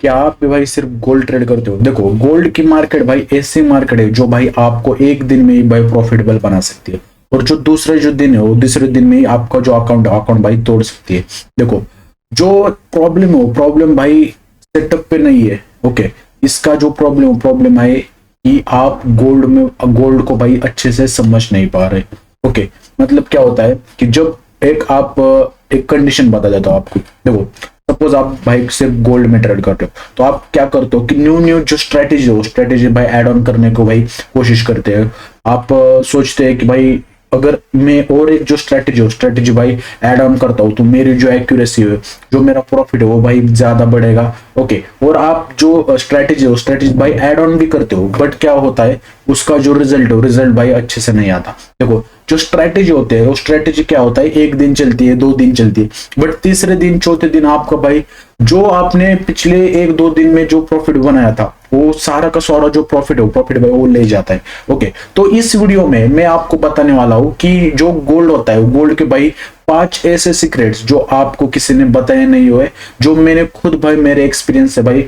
क्या आप भी भाई सिर्फ गोल्ड ट्रेड करते हो? देखो गोल्ड की मार्केट भाई ऐसी मार्केट है जो भाई आपको एक दिन में ही भाई प्रॉफिटेबल बना सकती है, और जो दूसरे जो दिन है वो दूसरे दिन में ही आपका जो अकाउंट अकाउंट भाई तोड़ सकती है। देखो जो प्रॉब्लम है वो प्रॉब्लम भाई सेटअप पे नहीं है। ओके, इसका जो प्रॉब्लम है कि आप गोल्ड को भाई अच्छे से समझ नहीं पा रहे। ओके, मतलब क्या होता है कि जब एक कंडीशन बता देता हूँ आपको। देखो सपोज आप भाई सिर्फ गोल्ड में ट्रेड करते हो, तो आप क्या करते हो कि न्यू जो स्ट्रेटेजी हो स्ट्रेटेजी भाई ऐड ऑन करने को भाई कोशिश करते हैं। आप सोचते हैं कि भाई अगर मैं और एक जो स्ट्रेटेजी भाई ऐड ऑन करता हूँ तो मेरी जो एक्यूरेसी है, जो मेरा प्रॉफिट है वो भाई ज्यादा बढ़ेगा। ओके, और आप जो स्ट्रेटेजी भाई ऐड ऑन भी करते हो, बट क्या होता है उसका जो रिजल्ट भाई अच्छे से नहीं आता। देखो जो स्ट्रेटेजी होते हैं वो स्ट्रेटेजी क्या होता है, एक दिन चलती है, 2 दिन चलती है, बट तीसरे दिन चौथे दिन आपका भाई जो आपने पिछले 1-2 दिन में जो प्रॉफिट बनाया था वो सारा का सारा जो प्रॉफिट भाई वो ले जाता है। ओके, तो इस वीडियो में मैं आपको बताने वाला हूं कि जो गोल्ड होता है, गोल्ड के भाई 5 ऐसे सीक्रेट्स जो आपको किसी ने बताए नहीं हुए, जो मैंने खुद भाई मेरे एक्सपीरियंस से भाई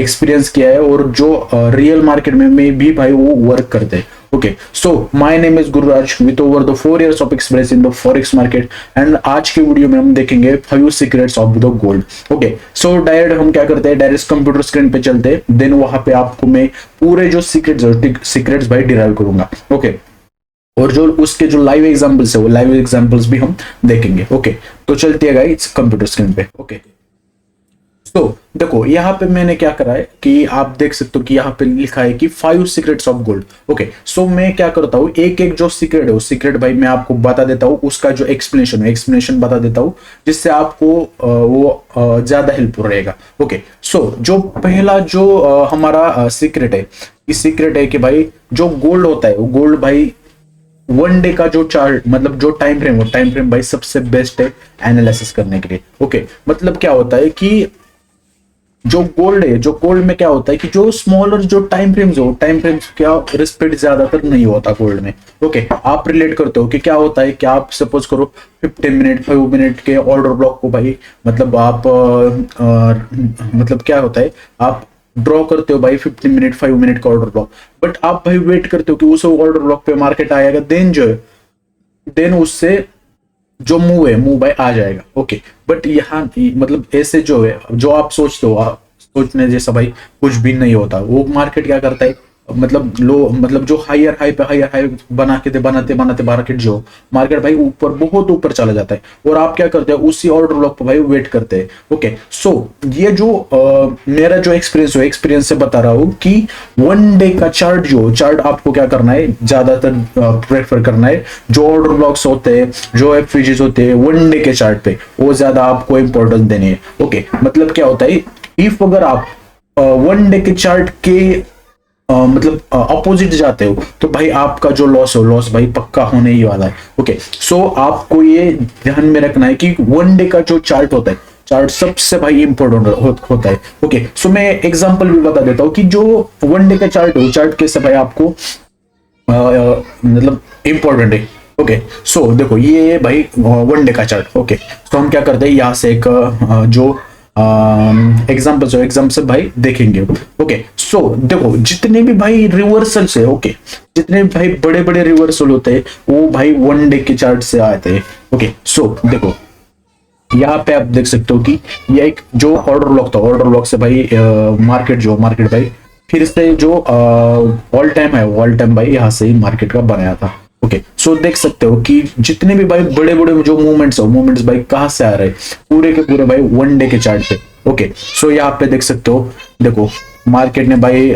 एक्सपीरियंस किया है, और जो रियल मार्केट में भी भाई वो वर्क करते हैं। Okay, so my name is Gururaj with over the 4 years of experience in the forex market, and आज के वीडियो में हम देखेंगे 5 secrets of the gold. Okay, so direct हम क्या करते हैं, डायरेक्ट कंप्यूटर स्क्रीन पे चलते हैं, देन वहां पे आपको मैं पूरे जो सीक्रेट्स भाई डिराइव करूंगा। ओके, और जो उसके जो लाइव एग्जांपल्स है वो लाइव एग्जांपल्स भी हम देखेंगे। ओके, तो चलते हैं गाइस कंप्यूटर स्क्रीन पे। ओके, तो देखो यहाँ पे मैंने क्या करा है कि आप देख सकते हो कि यहाँ पे लिखा है कि 5 सीक्रेट्स ऑफ गोल्ड। ओके, सो मैं क्या करता हूँ, एक एक जो सीक्रेट है वो सीक्रेट भाई मैं आपको बता देता हूँ, उसका जो एक्सप्लेनेशन बता देता हूँ, जिससे आपको वो ज्यादा हेल्पफुल रहेगा। ओके, सो जो पहला जो हमारा सीक्रेट है कि भाई जो गोल्ड होता है वो गोल्ड भाई 1 डे का जो चार्ट, मतलब जो टाइम फ्रेम भाई सबसे बेस्ट है एनालिसिस करने के लिए। ओके, मतलब क्या होता है कि जो गोल्ड में क्या होता है कि जो स्मॉलर जो टाइम फ्रेम्स क्या रिस्पेक्ट ज्यादातर नहीं होता गोल्ड में। ओके, आप रिलेट करते हो कि क्या होता है कि आप सपोज करो 5 मिनट के ऑर्डर ब्लॉक को भाई, मतलब आप मतलब क्या होता है आप ड्रॉ करते हो भाई 5 मिनट का ऑर्डर ब्लॉक, बट आप भाई वेट करते हो कि उस ऑर्डर ब्लॉक पे मार्केट आएगा, देन उससे जो मूव भाई आ जाएगा। ओके, बट यहाँ मतलब ऐसे जो है जो आप सोचते हो सोचने जैसा भाई कुछ भी नहीं होता। वो मार्केट क्या करता है, मतलब जो हायर हाई बनाते मार्केट भाई बहुत ऊपर चला जाता है, और आप क्या करते हैं उसी ऑर्डर ब्लॉक पर भाई वेट करते हैं। ओके, सो ये जो मेरा जो एक्सपीरियंस से बता रहा हूँ कि 1 डे का चार्ट आपको क्या करना है, ज्यादातर प्रेफर करना है। जो ऑर्डर ब्लॉक्स होते हैं, जो एफपीजीज होते हैं 1 डे के चार्ट पे, वो ज्यादा आपको इंपॉर्टेंस देनी है। ओके, मतलब क्या होता है, इफ अगर आप 1 डे के चार्ट के मतलब अपोजिट जाते हो तो भाई आपका जो लॉस भाई पक्का होने ही वाला है। ओके, सो आपको ये ध्यान में रखना है कि 1 डे का जो चार्ट होता है, चार्ट सबसे भाई इंपॉर्टेंट होता है। ओके, सो मैं एग्जांपल भी बता देता हूँ कि जो 1 डे का चार्ट है वो चार्ट कैसे भाई आपको मतलब इंपॉर्टेंट है। ओके, सो देखो ये भाई 1 डे का चार्ट। ओके, तो हम क्या करते हैं, यहाँ से एक जो एग्जाम्पल भाई देखेंगे। ओके, सो देखो जितने भी भाई रिवर्सल्स है, ओके, जितने भी भाई बड़े बड़े रिवर्सल होते हैं वो भाई 1 डे के चार्ट से आते हैं। ओके, सो देखो यहाँ पे आप देख सकते हो कि ये एक जो ऑर्डर ब्लॉक से भाई मार्केट भाई फिर से जो ऑल टाइम भाई यहाँ से ही मार्केट का बनाया था। ओके, सो देख सकते हो कि जितने भी भाई बड़े बड़े जो मूवमेंट्स भाई कहाँ से आ रहे हैं, पूरे के पूरे भाई 1 डे के चार्ट पे। ओके, सो यहाँ पे देख सकते हो, देखो मार्केट ने भाई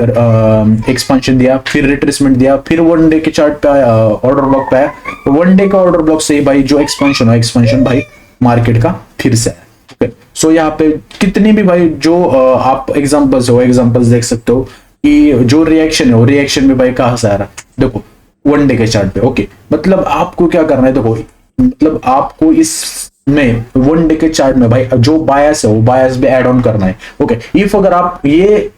एक्सपेंशन दिया, फिर रिट्रेसमेंट दिया, फिर 1 डे के चार्ट पे आया, ऑर्डर ब्लॉक पे आया, तो 1 डे का ऑर्डर ब्लॉक से भाई जो एक्सपेंशन भाई मार्केट का फिर से आया। ओके, सो यहाँ पे कितने भी भाई जो आप एग्जांपल्स देख सकते हो कि जो रिएक्शन है वो रिएक्शन में भाई कहाँ से आ रहा है, देखो 1 डे के चार्ट पे। ओके, मतलब आपको क्या करना है, देखो मतलब आपको इसमें 1 डे के चार्ट में भाई जो बायस है वो बायस भी ऐड ऑन करना है। ओके, इफ अगर आप ये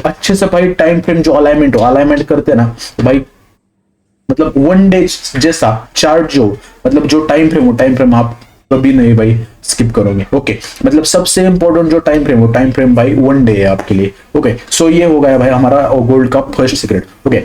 अच्छे से भाई टाइम फ्रेम जो अलाइनमेंट करते हैं ना, तो भाई मतलब 1 डे जैसा चार्ट जो मतलब जो टाइम फ्रेम आप कभी नहीं भाई स्किप करोगे। ओके, मतलब सबसे इंपॉर्टेंट जो टाइम फ्रेम, वो टाइम फ्रेम भाई 1 डे है आपके लिए। ओके, सो ये हो गया भाई हमारा गोल्ड का फर्स्ट सीक्रेट। ओके,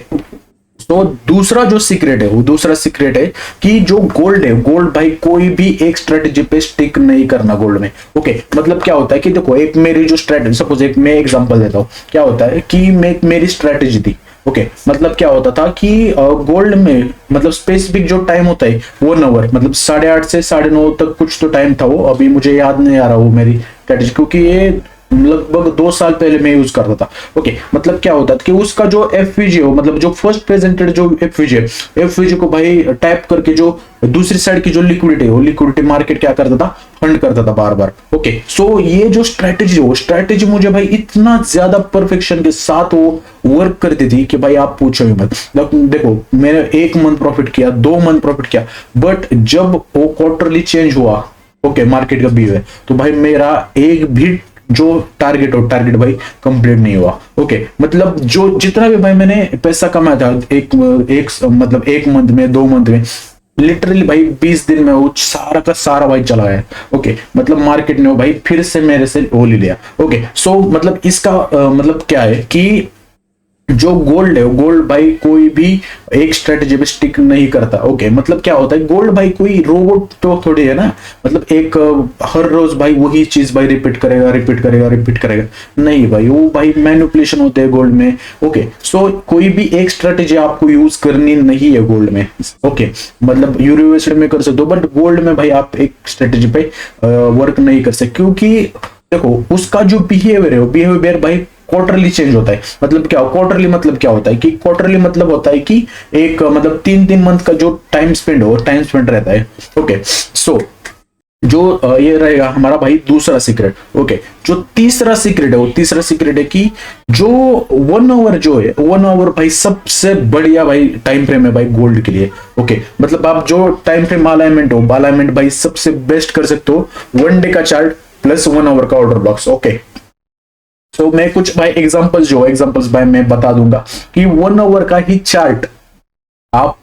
तो दूसरा जो सीक्रेट है, वो दूसरा सीक्रेट है कि जो गोल्ड है, गोल्ड भाई कोई भी एक स्ट्रेटेजी पे स्टिक नहीं करना गोल्ड में। ओके, मतलब क्या होता है कि देखो, एक मेरी जो स्ट्रेटेजी, सपोज एक मैं एग्जांपल देता हूँ, क्या होता है कि मेरी स्ट्रेटेजी थी। ओके, मतलब क्या होता था कि गोल्ड में मतलब स्पेसिफिक जो टाइम होता है 1 आवर, मतलब 8:30 से 9:30 तक कुछ तो टाइम था वो, अभी मुझे याद नहीं आ रहा वो मेरी स्ट्रेटेजी, क्योंकि ये लगभग 2 साल पहले मैं यूज करता था। ओके, मतलब क्या होता था कि उसका जो एफवीजी हो, मतलब जो फर्स्ट प्रेजेंटेड जो एफवीजी है, एफवीजी को भाई टैप करके जो दूसरी साइड की जो लिक्विडिटी है, वो लिक्विडिटी मार्केट क्या करता था, फंड करता था बार बार। ओके, सो ये जो स्ट्रेटेजी, वो स्ट्रेटेजी मुझे भाई इतना ज्यादा परफेक्शन के साथ वो वर्क करती थी कि भाई आप पूछो ही मत। देखो, मैंने 1 मंथ प्रॉफिट किया, 2 मंथ प्रॉफिट किया, बट जब वो क्वार्टरली चेंज हुआ, ओके, मार्केट का व्यू है, तो भाई मेरा एक भी जो टारगेट भाई कंप्लीट नहीं हुआ। ओके, मतलब जो जितना भी भाई मैंने पैसा कमाया था मतलब 1 मंथ में, 2 मंथ में, लिटरली भाई 20 दिन में वो सारा का सारा भाई चला गया। ओके, मतलब मार्केट ने भाई फिर से मेरे से वो ले लिया। ओके, सो मतलब इसका मतलब क्या है कि जो गोल्ड है, गोल्ड भाई कोई भी एक स्ट्रेटेजी पे स्टिक नहीं करता। ओके, मतलब क्या होता है, गोल्ड भाई कोई रोबोट तो थोड़ी है ना, मतलब एक हर रोज भाई वही चीज भाई रिपीट करेगा, नहीं भाई, वो भाई मैनिपुलेशन होते हैं गोल्ड में। ओके, सो कोई भी एक स्ट्रेटेजी आपको यूज करनी नहीं है गोल्ड में। ओके, मतलब यूनिवर्सिटी में कर सकते हो, बट गोल्ड में भाई आप एक स्ट्रेटेजी पे वर्क नहीं कर सकते, क्योंकि देखो उसका जो बिहेवियर है, वो बिहेवियर भाई क्वार्टरली चेंज होता है। मतलब क्या, क्वार्टरली मतलब क्या होता है कि क्वार्टरली मतलब होता है कि एक मतलब 3 मंथ का जो टाइम स्पेंड हो, टाइम स्पेंड रहता है। ओके, सो जो ये रहेगा हमारा भाई दूसरा सीक्रेट। ओके, जो तीसरा सीक्रेट है, वो तीसरा सीक्रेट है कि जो 1 आवर जो है, 1 आवर भाई सबसे बढ़िया भाई टाइम फ्रेम है भाई गोल्ड के लिए। ओके, मतलब आप जो टाइम फ्रेम अलाइनमेंट हो, अलाइनमेंट भाई सबसे बेस्ट कर सकते हो 1 डे का चार्ट प्लस 1 आवर का ऑर्डर ब्लॉक्स। ओके, तो मैं कुछ भाई एग्जांपल्स भाई मैं बता दूंगा कि 1 आवर का ही चार्ट आप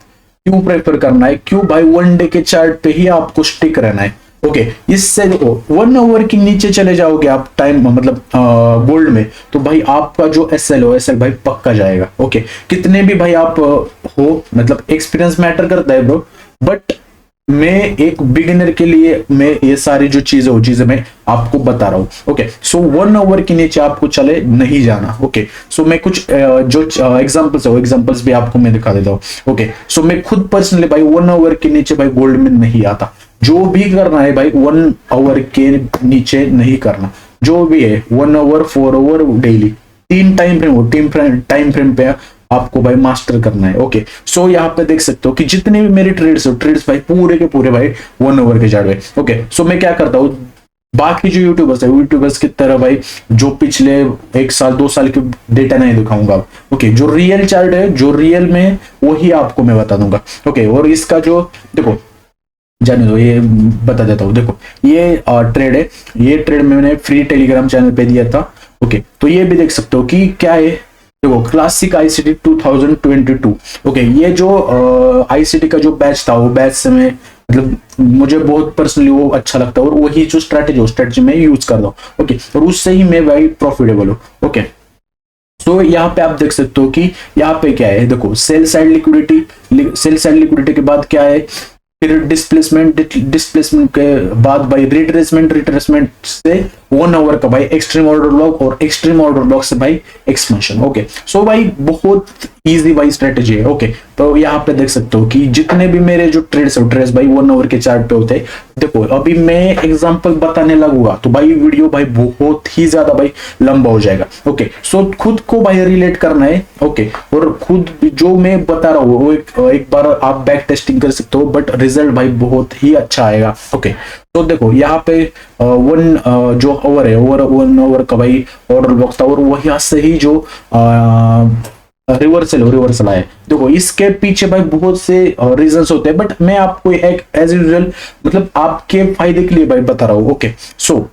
क्यों प्रेफर करना है, क्यों भाई 1 डे के चार्ट पे ही आपको स्टिक रहना है। ओके, इससे देखो 1 आवर के नीचे चले जाओगे आप टाइम मतलब गोल्ड में, तो भाई आपका जो एसएल भाई पक्का जाएगा। ओके, कितने भी भाई आप हो, मतलब एक्सपीरियंस मैटर करता है ब्रो, बट मैं एक बिगिनर के लिए मैं ये सारी जो चीजें मैं आपको बता रहा हूँ। ओके, सो 1 आवर के नीचे आपको चले नहीं जाना। ओके, सो मैं कुछ जो एग्जांपल्स भी आपको मैं दिखा देता हूँ। ओके, सो मैं खुद पर्सनली भाई 1 आवर के नीचे भाई गोल्ड में नहीं आता। जो भी करना है भाई 1 आवर के नीचे नहीं करना, जो भी है 1 hour, 4 hour daily, 3 time frame पे आपको भाई मास्टर करना है। ओके, सो यहाँ पे देख सकते हो कि जितने भी मेरे ट्रेड्स भाई पूरे के पूरे भाई 1 आवर के चार्ट में। ओके, सो मैं क्या करता हूँ, बाकी जो यूट्यूबर्स की तरह भाई जो पिछले 1 साल 2 साल के डेटा नहीं दिखाऊंगा। ओके, जो रियल चार्ट है, जो रियल में, वही आपको मैं बता दूंगा। ओके, और इसका जो देखो, जाने दो, ये बता देता हूँ। देखो, ये ट्रेड है, ये ट्रेड मैंने फ्री टेलीग्राम चैनल पे दिया था। ओके, तो ये भी देख सकते हो कि क्या है, देखो क्लासिक आईसीटी 2022। ओके, ये जो आईसीटी का जो बैच था, वो बैच से मैं मतलब मुझे बहुत पर्सनली वो अच्छा लगता है, और वही जो स्ट्रेटेजी मैं यूज करता हूँ। ओके, और उससे ही मैं भाई प्रॉफिटेबल हूँ। ओके, तो यहाँ पे आप देख सकते हो कि यहाँ पे क्या है, देखो सेल साइड लिक्विडिटी के बाद क्या है, फिर डिस्प्लेसमेंट के बाद भाई रिट्रेसमेंट से 1 आवर का भाई एक्सट्रीम ऑर्डर ब्लॉक, और एक्सट्रीम ऑर्डर ब्लॉक से भाई एक्सपेंशन। ओके, सो भाई बहुत इजी भाई स्ट्रेटेजी है। ओके, तो यहाँ पे देख सकते हो कि जितने भी मेरे जो ट्रेड्स भाई 1 आवर के चार्ट पे होते हैं। देखो, अभी मैं एग्जांपल बताने लगूंगा तो भाई वीडियो भाई बहुत ही ज्यादा भाई लंबा हो जाएगा। ओके, सो खुद को भाई रिलेट करना है। ओके, और खुद जो मैं बता रहा हूँ वो एक बार आप बैक टेस्टिंग कर सकते हो, बट रिजल्ट भाई बहुत ही अच्छा आएगा। ओके, तो देखो यहाँ पे 1 जो आवर है, 1 आवर का भाई ऑर्डर बॉक्स था, और वही से ही जो रिवर्सल आए। देखो, इसके पीछे भाई बहुत से रीजंस होते हैं, बट मैं आपको एक एज यूजुअल मतलब आपके फायदे के लिए भाई बता रहा हूँ। ओके, सो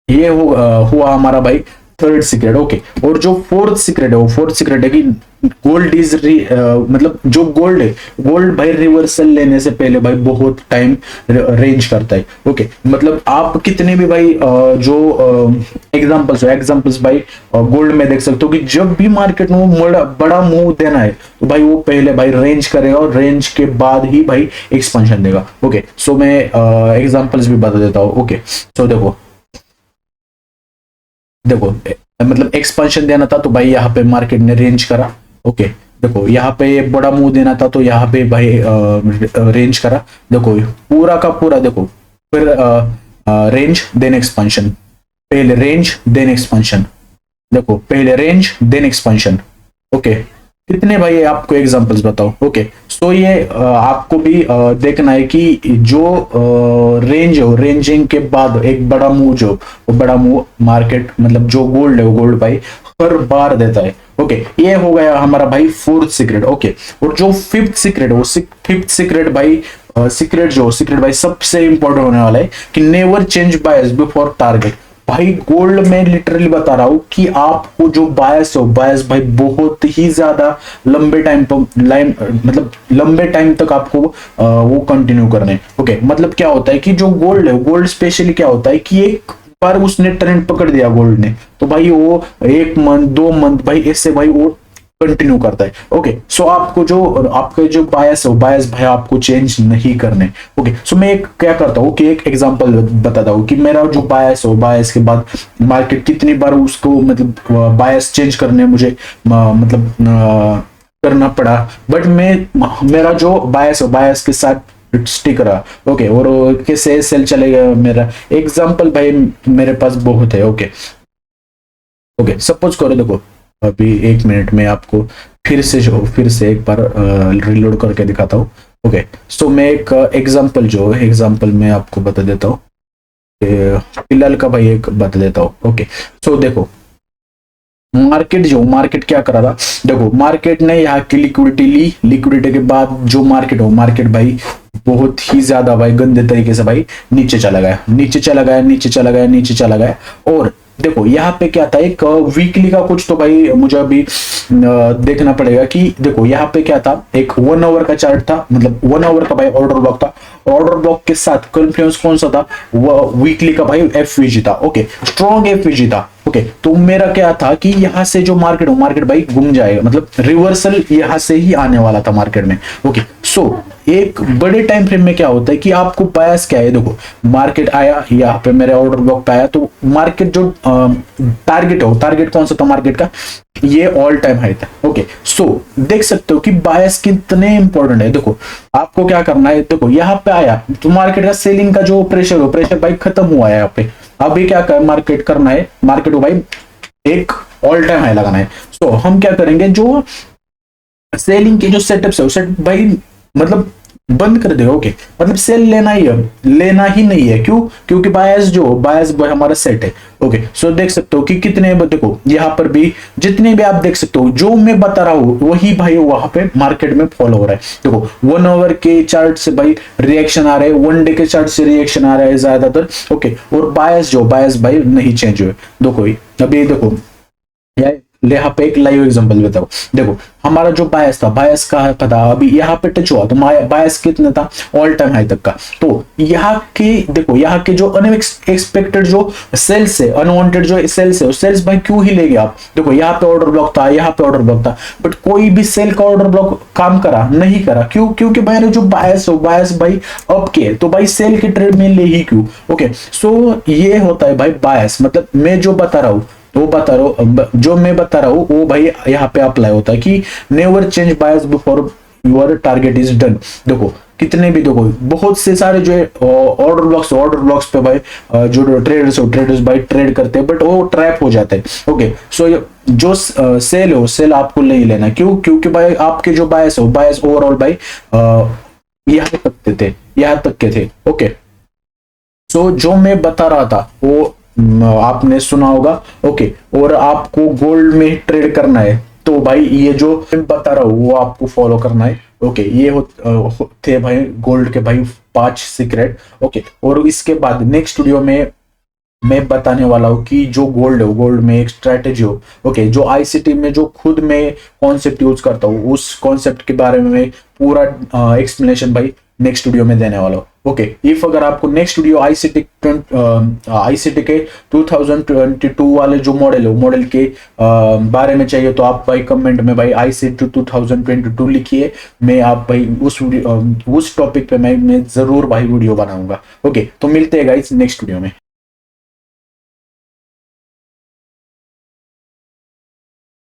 ये हुआ हमारा भाई थर्ड सीक्रेट। ओके, और जो फोर्थ सीक्रेट है वो फोर्थ सीक्रेट है कि गोल्ड इज मतलब जो गोल्ड है, गोल्ड भाई रिवर्सल लेने से पहले भाई बहुत टाइम रेंज करता है। ओके, मतलब आप कितने भी भाई जो एग्जांपल्स भाई गोल्ड में देख सकते हो कि जब भी मार्केट में बड़ा मूव देना है तो भाई वो पहले भाई रेंज करेगा और रेंज के बाद ही भाई एक्सपेंशन देगा। ओके, सो मैं एग्जांपल्स भी बता देता हूँ। ओके, सो देखो देखो मतलब एक्सपेंशन देना था तो भाई यहाँ पे मार्केट ने रेंज करा। ओके, देखो यहाँ पे बड़ा मूव देना था तो यहाँ पे भाई रेंज करा। देखो पूरा का पूरा देखो, फिर रेंज देन एक्सपेंशन, पहले रेंज देन एक्सपेंशन, देखो पहले रेंज देन एक्सपेंशन। ओके, कितने भाई आपको एग्जांपल्स बताओ। ओके, सो ये आपको भी देखना है कि जो रेंज हो, रेंजिंग के बाद एक बड़ा मूव जो वो बड़ा मूव मार्केट मतलब जो गोल्ड है वो गोल्ड भाई हर बार देता है। ओके, ये हो गया हमारा भाई फोर्थ सीक्रेट। ओके, और जो फिफ्थ सीक्रेट है वो फिफ्थ सीक्रेट भाई सीक्रेट भाई सबसे इंपॉर्टेंट होने वाला है कि नेवर चेंज बायस बिफोर टारगेट। भाई गोल्ड में लिटरली बता रहा हूं कि आपको जो बायस हो, बायस भाई बहुत ही ज्यादा लंबे टाइम मतलब लंबे टाइम तक आपको वो कंटिन्यू करने। ओके, मतलब क्या होता है कि जो गोल्ड है, गोल्ड स्पेशली क्या होता है कि एक बार उसने ट्रेंड पकड़ दिया गोल्ड ने तो भाई वो 1 मंथ 2 मंथ भाई ऐसे भाई वो कंटिन्यू करता है। ओके, सो आपको जो आपके जो बायस है बायस भाई आपको चेंज नहीं करने। ओके, सो मैं एक क्या करता हूँ कि एक एग्जांपल बताता हूँ कि मेरा जो बायस हो, बायस के बाद मार्केट कितनी बार उसको मतलब बायस चेंज करने मुझे मतलब करना पड़ा, बट मैं मेरा जो बायस हो बायस के साथ स्टिक रहा। ओके, और कैसे सेल चलेगा मेरा एग्जांपल भाई मेरे पास बहुत है। ओके ओके, सपोज करो देखो अभी 1 मिनट में आपको फिर से एक बार रिलोड करके दिखाता हूँ। ओके, सो मैं एक एग्जांपल मैं आपको बता देता हूँ, फिलहाल का भाई एक बता देता हूँ। ओके, सो देखो मार्केट क्या करा था, देखो मार्केट ने यहाँ की लिक्विडिटी ली, लिक्विडिटी के बाद जो मार्केट हो, मार्केट भाई बहुत ही ज्यादा भाई गंदे तरीके से भाई नीचे चला गया। और देखो यहाँ पे क्या था, एक वीकली का कुछ तो भाई मुझे अभी देखना पड़ेगा कि देखो यहाँ पे क्या था, एक 1 आवर का चार्ट था, मतलब 1 आवर का भाई ऑर्डर ब्लॉक था। ऑर्डर ब्लॉक के साथ कॉन्फ्लुएंस कौन सा था, वो वीकली का भाई एफवीजी था। ओके, स्ट्रॉन्ग एफवीजी था। ओके, तो मेरा क्या था कि यहाँ से जो मार्केट भाई घूम जाएगा, मतलब रिवर्सल यहाँ से ही आने वाला था मार्केट में। ओके, सो एक बड़े टाइम फ्रेम में क्या होता है कि आपको बायस क्या है, देखो मार्केट आया यहाँ पे मेरे ऑर्डर ब्लॉक पे आया तो मार्केट जो टारगेट कौन सा था मार्केट का, ये ऑल टाइम हाई था। ओके, सो देख सकते हो कि बायस कितने इंपॉर्टेंट है। देखो आपको क्या करना है, देखो यहाँ पे आया तो मार्केट का सेलिंग का जो प्रेशर भाई खत्म हुआ है यहाँ पे। अभी क्या कर मार्केट करना है, मार्केट को भाई एक ऑल टाइम हाई लगाना है। सो हम क्या करेंगे, जो सेलिंग के जो सेटअप्स है सेट भाई मतलब बंद कर देगा। ओके, मतलब सेल लेना ही नहीं है। क्यों, क्योंकि बायस भाई हमारा सेट है। ओके, सो देख सकते हो कि कितने, देखो यहाँ पर भी जितने भी आप देख सकते हो जो मैं बता रहा हूँ वही भाई वहां पे मार्केट में फॉलो हो रहा है। देखो 1 आवर के चार्ट से भाई रिएक्शन आ रहा है, 1 डे के चार्ट से रिएक्शन आ रहा है ज्यादातर। ओके, और बायस भाई नहीं चेंज हुए। देखो अभी देखो यहाँ पे एक लाइव एग्जांपल बताओ, देखो हमारा जो बायस था, बायस का पता अभी यहाँ पे टच हुआ तो बायस कितना था, ऑल टाइम हाई तक का। तो यहाँ के देखो यहाँ के जो अनएक्सपेक्टेड जो सेल्स है, अनवांटेड जो सेल्स है, सेल्स भाई क्यों ही लेंगे आप। देखो यहाँ पे ऑर्डर ब्लॉक था, यहाँ पे ऑर्डर ब्लॉक था, बट कोई भी सेल का ऑर्डर ब्लॉक काम करा नहीं करा। क्यों, क्योंकि भाई जो बायस भाई अप के तो भाई सेल के ट्रेड में ले ही क्यों। ओके, सो ये होता है भाई बायस, मतलब मैं जो बता रहा हूँ जो मैं बता रहा हूँ वो भाई यहाँ पे अप्लाई होता है कि never change bias before your target is done. देखो कितने भी देखो बहुत से सारे जो ऑर्डर ब्लॉक्स पे भाई जो ट्रेडर्स भाई ट्रेड करते हैं बट वो ट्रैप हो जाते हैं। ओके, सो जो सेल है सेल आपको नहीं लेना। क्यों, क्योंकि भाई आपके जो बायस ओवरऑल भाई यहाँ तक के थे। ओके, सो जो मैं बता रहा था वो आपने सुना होगा। ओके, और आपको गोल्ड में ट्रेड करना है तो भाई ये जो मैं बता रहा हूँ वो आपको फॉलो करना है। ओके, ये थे भाई गोल्ड के भाई 5 सीक्रेट। ओके, और इसके बाद नेक्स्ट वीडियो में मैं बताने वाला हूँ कि जो गोल्ड है, गोल्ड में एक स्ट्रेटेजी हो। ओके, जो आईसीटी में जो खुद मैं कॉन्सेप्ट यूज करता हूँ, उस कॉन्सेप्ट के बारे में मैं पूरा एक्सप्लेनेशन भाई नेक्स्ट वीडियो में देने वाला हूँ। ओके, इफ अगर आपको नेक्स्ट वीडियो आईसीटी के 2022 वाले जो मॉडल है, मॉडल के बारे में चाहिए, तो आप भाई कमेंट में भाई आईसीटी 2022 लिखिए। मैं आप भाई उस टॉपिक पे मैं जरूर भाई वीडियो बनाऊंगा। ओके, तो मिलते हैं गाइस नेक्स्ट वीडियो में।